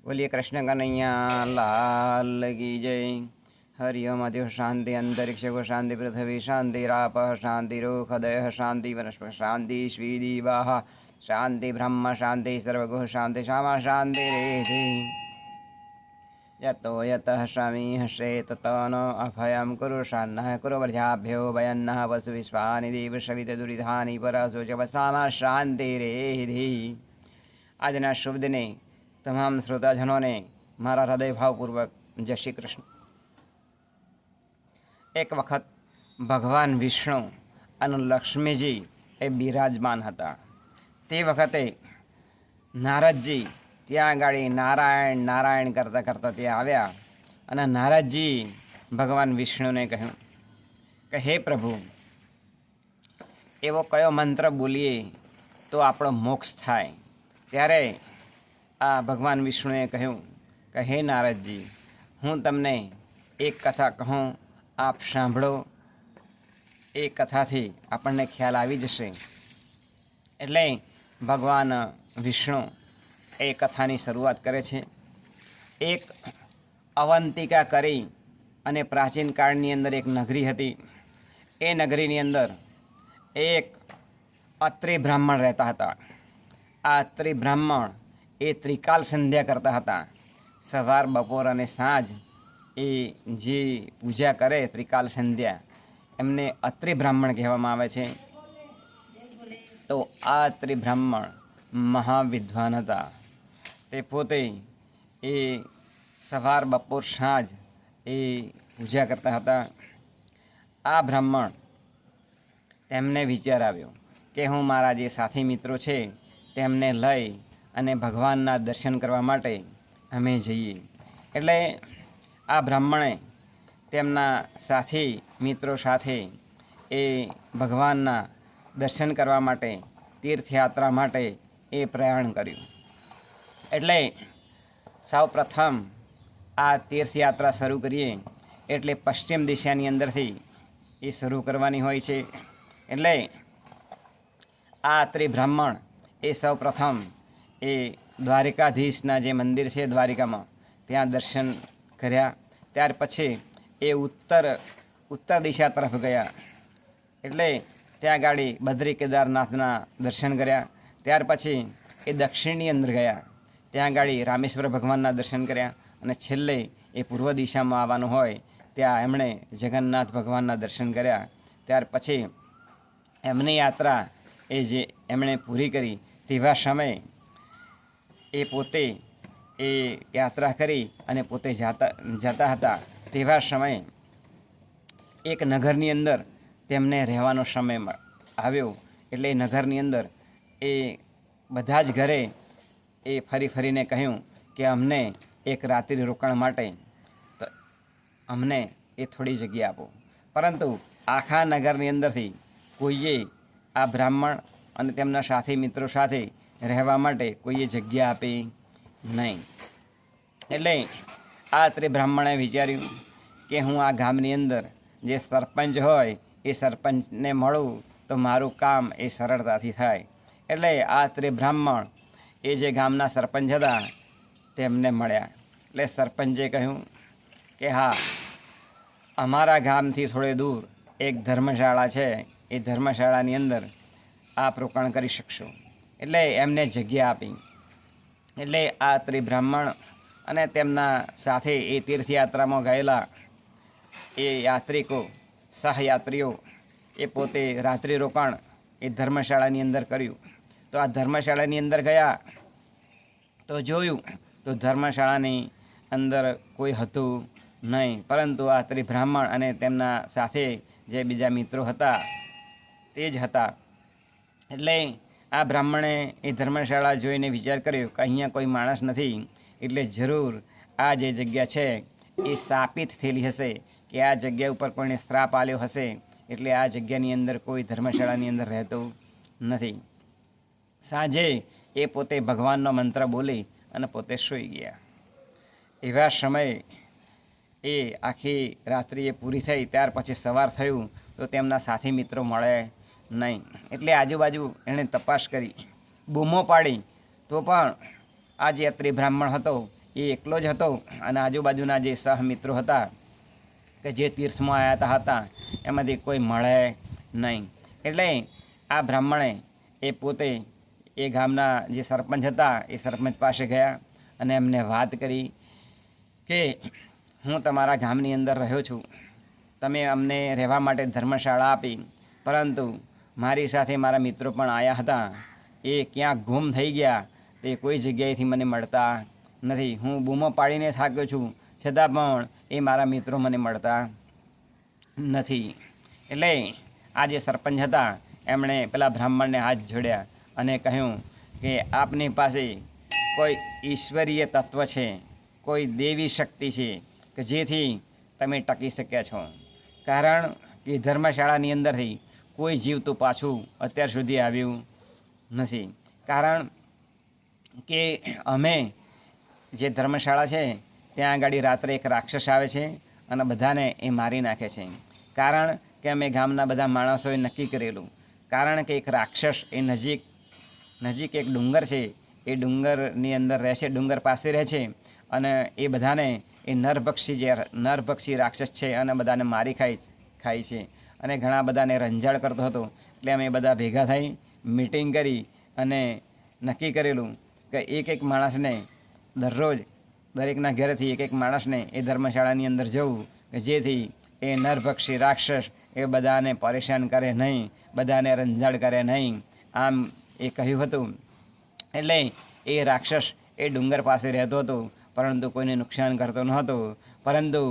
बोलिए कृष्ण कन्हैया लाल की जय। हरिओम अद्य शांति अंतरिक्ष को शांति पृथ्वी शांति राप शांति रोखदय शांति वनस्पति शांति श्रीदीवा शांति ब्रह्म शांति सर्वगुह शांति श्यामा शांति रेधि यतो यतः स्वामी हर्षेत ततो अभयं कुरु शान्नः कुरु वर्जाभ्यो वयन्नः वसु विश्वानि देव शवित दुरिधानि परसु च वसामा शांति रेधि। આજના શુભ દિને તમામ શ્રોતાજનોને મારા હૃદયભાવપૂર્વક જય શ્રી કૃષ્ણ। એક વખત ભગવાન વિષ્ણુ અને લક્ષ્મીજી એ બિરાજમાન હતા। તે વખતે નારદજી ત્યાં ગાડી નારાયણ નારાયણ કરતાં કરતાં ત્યાં આવ્યા અને નારદજી ભગવાન વિષ્ણુને કહ્યું કે હે પ્રભુ, એવો કયો મંત્ર બોલીએ તો આપણો મોક્ષ થાય? ત્યારે આ ભગવાન વિષ્ણુએ કહ્યું કે હે નારદજી, હું તમને એક કથા કહું, આપ સાંભળો। એ કથાથી આપણને ખ્યાલ આવી જશે। એટલે ભગવાન વિષ્ણુ એ કથાની શરૂઆત કરે છે। એક અવંતિકા કરી અને પ્રાચીન કાળની અંદર એક નગરી હતી। એ નગરીની અંદર એક અત્રિ બ્રાહ્મણ રહેતા હતા। આ અત્રિ બ્રાહ્મણ એ ત્રિકાલ સંધ્યા કરતા હતા। સવાર બપોર અને સાંજ એ જે પૂજા કરે ત્રિકાલ સંધ્યા, એમને અત્રિ બ્રાહ્મણ કહેવામાં આવે છે। તો આ અત્રિ બ્રાહ્મણ મહાવિદ્વાન હતા। તે પોતે એ સવાર બપોર સાંજ એ પૂજા કરતા હતા। આ બ્રાહ્મણ તેમને વિચાર આવ્યો કે હું મારા જે સાથી મિત્રો છે તેમને લઈ અને ભગવાનના દર્શન કરવા માટે અમે જઈએ। એટલે આ બ્રાહ્મણે તેમના સાથી મિત્રો સાથે એ ભગવાનના દર્શન કરવા માટે તીર્થયાત્રા માટે એ પ્રયાણ કર્યું। એટલે સૌ પ્રથમ આ તીર્થયાત્રા શરૂ કરીએ એટલે પશ્ચિમ દિશાની અંદરથી એ શરૂ કરવાની હોય છે। એટલે આ અત્રિ બ્રાહ્મણ એ સૌ પ્રથમ એ દ્વારિકાધીશના જે મંદિર છે દ્વારિકામાં ત્યાં દર્શન કર્યા। ત્યાર પછી એ ઉત્તર દિશા તરફ ગયા। એટલે ત્યાં ગાડી બદ્રી કેદારનાથના દર્શન કર્યા। ત્યાર પછી એ દક્ષિણની અંદર ગયા, ત્યાં ગાડી રામેશ્વર ભગવાનના દર્શન કર્યા અને છેલ્લે એ પૂર્વ દિશામાં આવવાનું હોય ત્યાં એમણે જગન્નાથ ભગવાનના દર્શન કર્યા। ત્યાર પછી એમની યાત્રા એ જે એમણે પૂરી કરી તેવા સમયે એ પોતે એ યાત્રા કરી અને પોતે જતા હતા તેવા સમયે એક નગરની અંદર તેમને રહેવાનો સમય આવ્યો। એટલે એ નગરની અંદર એ બધા જ ઘરે એ ફરી ફરીને કહ્યું કે અમને એક રાત્રિ રોકાણ માટે અમને એ થોડી જગ્યા આપો। પરંતુ આખા નગરની અંદરથી કોઈએ આ બ્રાહ્મણ અને તેમના સાથી મિત્રો સાથે રહેવા માટે કોઈએ જગ્યા આપી નહીં। એટલે આ અત્રિ બ્રાહ્મણે વિચાર્યું કે હું આ ગામની અંદર જે સરપંચ હોય એ સરપંચને મળું તો મારું કામ એ સરળતાથી થાય। એટલે આ અત્રિ બ્રાહ્મણ એ જે ગામના સરપંચ હતા તેમને મળ્યા। એટલે સરપંચે કહ્યું કે હા, અમારા ગામથી થોડે દૂર એક ધર્મશાળા છે, એ ધર્મશાળાની અંદર આપ રોકાણ કરી શકશો। એટલે એમને જગ્યા આપી। એટલે આ અત્રિ બ્રાહ્મણ અને તેમના સાથે એ તીર્થયાત્રામાં ગયેલા એ યાત્રિકો સહયાત્રીઓ એ પોતે રાત્રિ રોકાણ એ ધર્મશાળાની અંદર કર્યું। તો આ ધર્મશાળાની અંદર ગયા તો જોયું તો ધર્મશાળાની અંદર કોઈ હતું નહીં, પરંતુ આ અત્રિ બ્રાહ્મણ અને તેમના સાથે જે બીજા મિત્રો હતા તે જ હતા। એટલે આ બ્રાહ્મણે એ ધર્મશાળા જોઈને વિચાર કર્યો કે અહીંયા કોઈ માણસ નથી, એટલે જરૂર આ જે જગ્યા છે એ શાપિત થયેલી હશે, કે આ જગ્યા ઉપર કોઈને શ્રાપ આલ્યો હશે, એટલે આ જગ્યાની અંદર કોઈ ધર્મશાળાની અંદર રહેતું નથી। સાંજે એ પોતે ભગવાનનો મંત્ર બોલી અને પોતે સૂઈ ગયા। એવા સમયે એ આખી રાત્રિ એ પૂરી થઈ, ત્યાર પછી સવાર થયું તો તેમના સાથી મિત્રો મળે નહીં। એટલે આજુબાજુ એણે તપાસ કરી, બૂમો પાડી, તો પણ આ જે અત્રિ બ્રાહ્મણ હતો એ એકલો જ હતો અને આજુબાજુના જે સહમિત્રો હતા કે જે તીર્થમાં આવ્યા હતા એમાંથી કોઈ મળે નહીં. એટલે આ બ્રાહ્મણે એ પોતે એ ગામના જે સરપંચ હતા એ સરપંચ પાસે ગયા અને એમને વાત કરી કે હું તમારા ગામની અંદર રહ્યો છું, તમે અમને રહેવા માટે ધર્મશાળા આપી, પરંતુ મારી સાથે મારા મિત્રો પણ આવ્યા હતા, એ ક્યાંક ગુમ થઈ ગયા, તે કોઈ જગ્યાએથી મને મળતા નથી. હું બૂમો પાડીને થાક્યો છું, છતાં પણ એ મારા મિત્રો મને મળતા નથી. એટલે આ જે સરપંચ હતા એમણે પેલા બ્રાહ્મણને હાથ જોડ્યા અને કહ્યું કે આપની પાસે કોઈ ઈશ્વરીય તત્વ છે, કોઈ દેવી શક્તિ છે કે જેથી તમે ટકી શક્યા છો. કારણ કે ધર્મશાળાની અંદરથી કોઈ જીવતું પાછું અત્યાર સુધી આવ્યું નથી. કારણ કે અમે જે ધર્મશાળા છે ત્યાં આગળ રાત્રે એક રાક્ષસ આવે છે અને બધાને એ મારી નાખે છે. કારણ કે અમે ગામના બધા માણસોએ નક્કી કરેલું, કારણ કે એક રાક્ષસ એ નજીક એક ડુંગર છે, એ ડુંગરની અંદર રહે છે, ડુંગર પાસે રહે છે અને એ બધાને એ નરભક્ષી રાક્ષસ છે અને બધાને મારી ખાય છે અને ઘણા બધાને રંજાડ કરતો હતો. એટલે અમે બધા ભેગા થઈ મીટિંગ કરી અને નક્કી કરેલું કે એક માણસને દરરોજ દરેકના ઘરેથી એક માણસને એ ધર્મશાળાની અંદર જવું કે જેથી એ નરભક્ષી રાક્ષસ એ બધાને પરેશાન કરે નહીં, બધાને રંજાડ કરે નહીં, આમ એ કહ્યું હતું. એટલે એ રાક્ષસ એ ડુંગર પાસે રહેતો હતો, પરંતુ કોઈને નુકસાન કરતો નહોતો. પરંતુ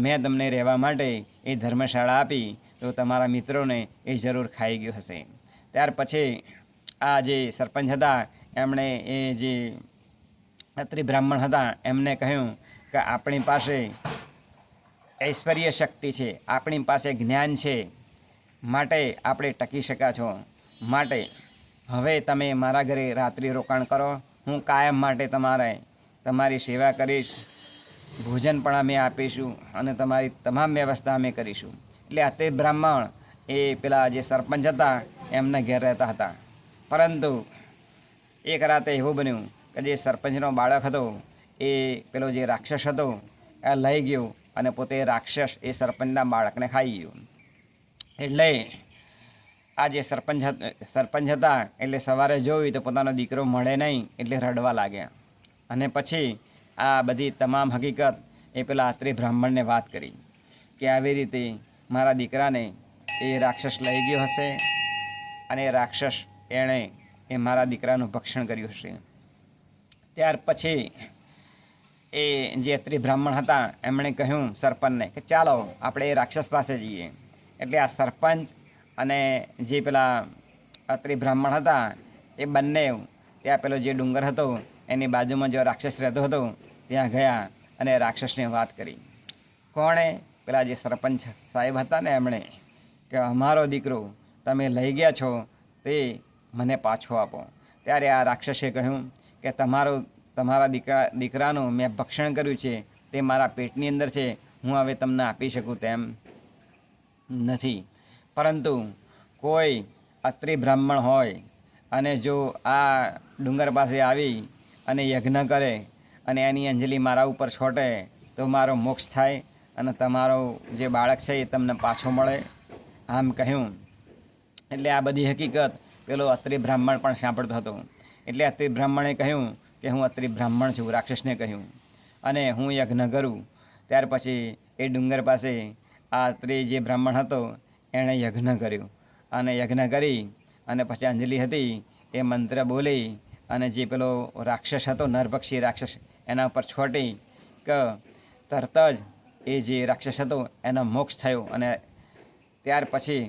મેં તમને રહેવા માટે એ ધર્મશાળા આપી તો તમારા મિત્રોને એ જરૂર ખાઈ ગયું હશે. ત્યાર પછી આ જે સરપંચ હતા એમણે એ જે અત્રિ બ્રાહ્મણ હતા એમને કહ્યું કે આપણી પાસે ઐશ્વર્ય શક્તિ છે, આપણી પાસે જ્ઞાન છે, માટે આપણે ટકી શક્યા છો. માટે હવે તમે મારા ઘરે રાત્રિ રોકાણ કરો, હું કાયમ માટે તમારી સેવા કરીશ, ભોજન પણ અમે આપીશું અને તમારી તમામ વ્યવસ્થા અમે કરીશું. એટલે અત્રિ બ્રાહ્મણ એ પેલા જે સરપંચ હતા એમના ઘેર રહેતા હતા. પરંતુ એક રાતે એવું બન્યું કે જે સરપંચનો બાળક હતો એ પેલો જે રાક્ષસ હતો એ લઈ ગયો અને પોતે રાક્ષસ એ સરપંચના બાળકને ખાઈ ગયું. એટલે આ જે સરપંચ હતા એટલે સવારે જોયું તો પોતાનો દીકરો મળે નહીં એટલે રડવા લાગ્યા. અને પછી આ બધી તમામ હકીકત એ પેલા અત્રિ બ્રાહ્મણને વાત કરી કે આવી રીતે મારા દીકરાને એ રાક્ષસ લઈ ગયો હશે અને એ રાક્ષસ એણે એ મારા દીકરાનું ભક્ષણ કર્યું હશે. ત્યાર પછી એ જે અત્રિ બ્રાહ્મણ હતા એમણે કહ્યું સરપંચને કે ચાલો આપણે એ રાક્ષસ પાસે જઈએ. એટલે આ સરપંચ અને જે પેલા અત્રિ બ્રાહ્મણ હતા એ બંને ત્યાં પેલો જે ડુંગર હતો એની બાજુમાં જો રાક્ષસ રહેતો હતો ત્યાં ગયા અને રાક્ષસને વાત કરી. કોણે? પેલા જે સરપંચ સાહેબ હતા ને એમણે કે અમારો દીકરો તમે લઈ ગયા છો તે મને પાછો આપો. ત્યારે આ રાક્ષસે કહ્યું કે તમારા દીકરાનું મેં ભક્ષણ કર્યું છે, તે મારા પેટની અંદર છે, હું હવે તમને આપી શકું તેમ નથી. પરંતુ કોઈ અત્રિ બ્રાહ્મણ હોય અને જો આ ડુંગર પાસે આવી અને યજ્ઞ કરે અને એની અંજલિ મારા ઉપર છોટે તો મારો મોક્ષ થાય અને તમારો જે બાળક છે એ તમને પાછો મળે, આમ કહ્યું. એટલે આ બધી હકીકત પેલો અત્રિ બ્રાહ્મણ પણ સાંભળતો હતો. એટલે અત્રિ બ્રાહ્મણે કહ્યું કે હું અત્રિ બ્રાહ્મણ છું, રાક્ષસને કહ્યું, અને હું યજ્ઞ કરું. ત્યાર પછી એ ડુંગર પાસે આ અત્રિ જે બ્રાહ્મણ હતો એણે યજ્ઞ કર્યું અને યજ્ઞ કરી અને પછી અંજલિ હતી એ મંત્ર બોલી અને જે પેલો રાક્ષસ હતો નરભક્ષી રાક્ષસ એના ઉપર છોટી કે તરત જ એ જે રાક્ષસ હતો એનો મોક્ષ થયો. અને ત્યાર પછી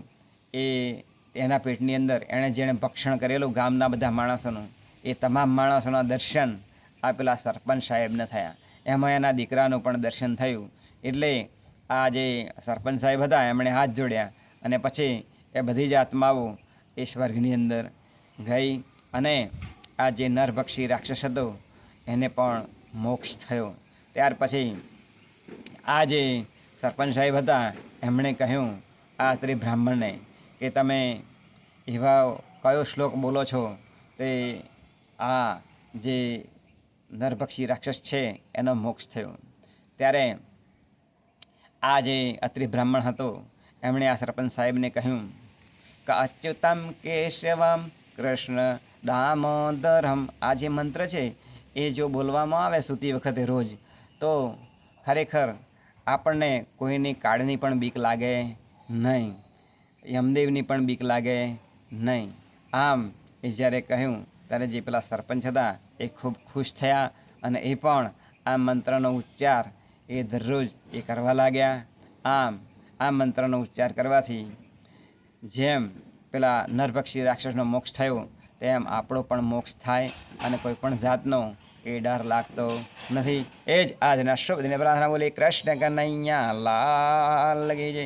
એના પેટની અંદર જેણે ભક્ષણ કરેલું ગામના બધા માણસોનું એ તમામ માણસોના દર્શન આ પેલા સરપંચ સાહેબને થયા. એમાં એના દીકરાનું પણ દર્શન થયું. એટલે આ જે સરપંચ સાહેબ હતા એમણે હાથ જોડ્યા અને પછી એ બધી જ આત્માઓ એ સ્વર્ગની અંદર ગઈ અને આ જે નરભક્ષી રાક્ષસ હતો એને પણ મોક્ષ થયો. ત્યાર પછી આ જે સરપંચ સાહેબ હતા એમણે કહ્યું આ અત્રિ બ્રાહ્મણને કે તમે એવા કયો શ્લોક બોલો છો તે આ જે નરભક્ષી રાક્ષસ છે એનો મોક્ષ થયો. ત્યારે આ જે અત્રિ બ્રાહ્મણ હતો એમણે આ સરપંચ સાહેબને કહ્યું કે અચ્યુતમ કેશવમ કૃષ્ણ દામોદરમ, આ જે મંત્ર છે એ જો બોલવામાં આવે સૂતી વખતે રોજ તો ખરેખર આપણને કોઈની કાળની પણ બીક લાગે નહીં, યમદેવની પણ બીક લાગે નહીં. આમ એ જ્યારે કહ્યું ત્યારે જે પેલા સરપંચ હતા એ ખૂબ ખુશ થયા અને એ પણ આ મંત્રનો ઉચ્ચાર એ દરરોજ એ કરવા લાગ્યા. આમ આ મંત્રનો ઉચ્ચાર કરવાથી જેમ પેલા નરભક્ષી રાક્ષસનો મોક્ષ થયો તેમ આપણો પણ મોક્ષ થાય અને કોઈ પણ જાતનો એ ડર લાગતો નથી. એ જ આજના શુભ દિને પ્રાર્થના બોલી. કૃષ્ણ કનૈયા લાલ કી જય.